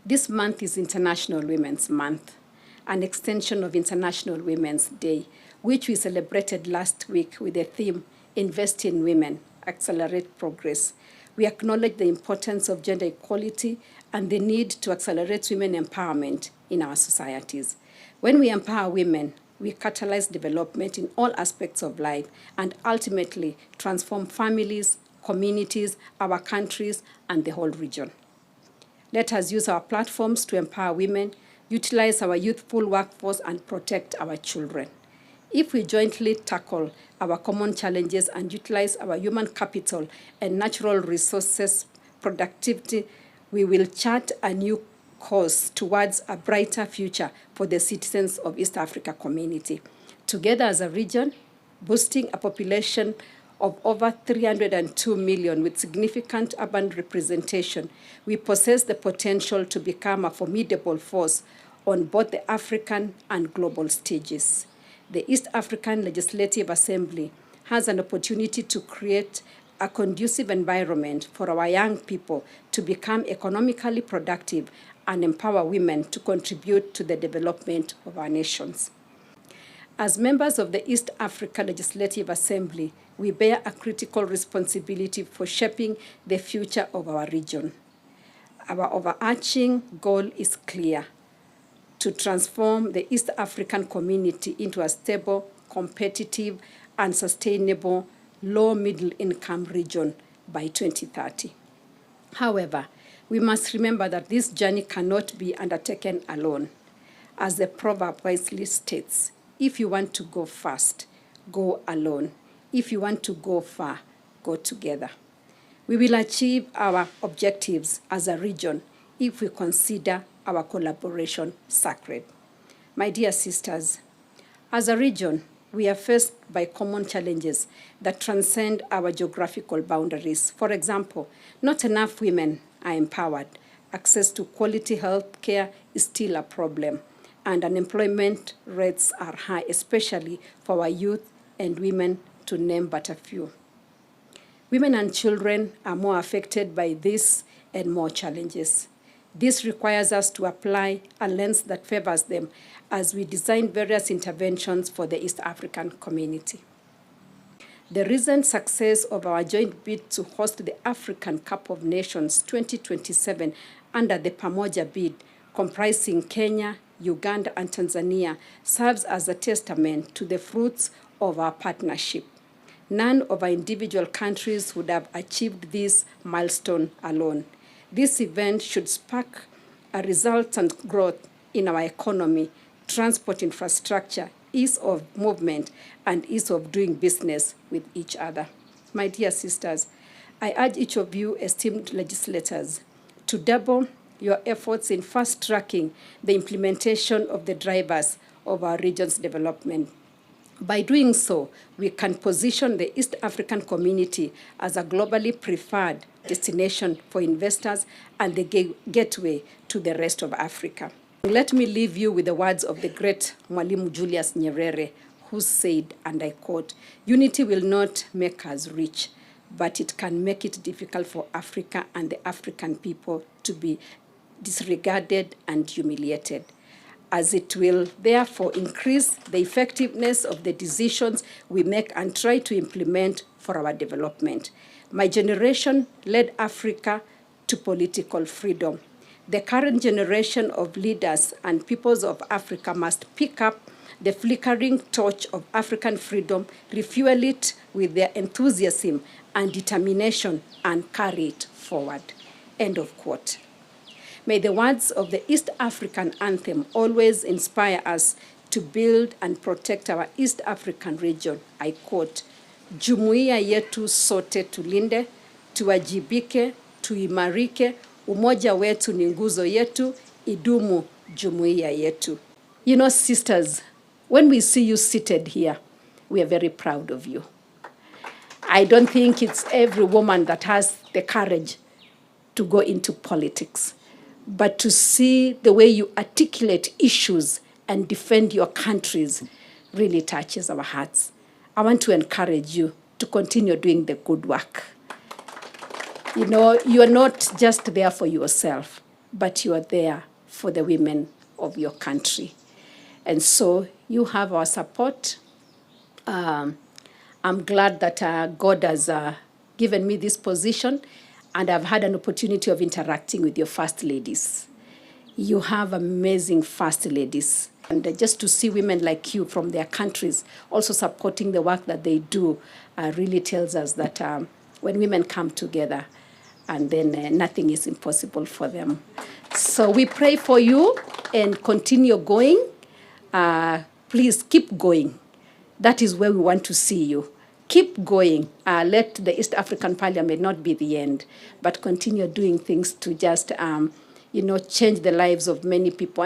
This month is International Women's Month, an extension of International Women's Day, which we celebrated last week with the theme, Invest in Women, Accelerate Progress. We acknowledge the importance of gender equality and the need to accelerate women empowerment in our societies. When we empower women, we catalyze development in all aspects of life and ultimately transform families, communities, our countries, and the whole region. Let us use our platforms to empower women, utilize our youthful workforce, and protect our children. If we jointly tackle our common challenges and utilize our human capital and natural resources productivity, we will chart a new course towards a brighter future for the citizens of East Africa community. Together as a region, boosting a population of over 302 million with significant urban representation, we possess the potential to become a formidable force on both the African and global stages. The East African Legislative Assembly has an opportunity to create a conducive environment for our young people to become economically productive and empower women to contribute to the development of our nations. As members of the East Africa Legislative Assembly, we bear a critical responsibility for shaping the future of our region. Our overarching goal is clear: to transform the East African community into a stable, competitive, and sustainable low-middle income region by 2030. However, we must remember that this journey cannot be undertaken alone. As the proverb wisely states, if you want to go fast, go alone. If you want to go far, go together. We will achieve our objectives as a region if we consider our collaboration sacred. My dear sisters, as a region, we are faced by common challenges that transcend our geographical boundaries. For example, not enough women are empowered. Access to quality health care is still a problem, and unemployment rates are high, especially for our youth and women, to name but a few. Women and children are more affected by this and more challenges. This requires us to apply a lens that favors them as we design various interventions for the East African community. The recent success of our joint bid to host the African Cup of Nations 2027 under the Pamoja bid, comprising Kenya, Uganda, and Tanzania, serves as a testament to the fruits of our partnership. None of our individual countries would have achieved this milestone alone. This event should spark a resultant growth in our economy, transport infrastructure, ease of movement, and ease of doing business with each other. My dear sisters, I urge each of you, esteemed legislators, to double your efforts in fast-tracking the implementation of the drivers of our region's development. By doing so, we can position the East African community as a globally preferred destination for investors and the gateway to the rest of Africa. Let me leave you with the words of the great Mwalimu Julius Nyerere, who said, and I quote, "Unity will not make us rich, but it can make it difficult for Africa and the African people to be disregarded and humiliated, as it will therefore increase the effectiveness of the decisions we make and try to implement for our development." My generation led Africa to political freedom. The current generation of leaders and peoples of Africa must pick up the flickering torch of African freedom, refuel it with their enthusiasm and determination, and carry it forward. End of quote. May the words of the East African anthem always inspire us to build and protect our East African region. I quote, "Jumuiya yetu sote tulinde, tuwajibike, tuimarike, umoja wetu ni nguzo yetu, idumu jumuiya yetu." You know, sisters, when we see you seated here, we are very proud of you. I don't think it's every woman that has the courage to go into politics. But to see the way you articulate issues and defend your countries really touches our hearts. I want to encourage you to continue doing the good work. You know, you are not just there for yourself. but you are there for the women of your country. And so you have our support. I'm glad that God has given me this position, and I've had an opportunity of interacting with your first ladies. You have amazing first ladies. And just to see women like you from their countries also supporting the work that they do really tells us that when women come together, and then nothing is impossible for them. So we pray for you and continue going. Please keep going. That is where we want to see you. Keep going. Let the East African Parliament not be the end, but continue doing things to just, change the lives of many people.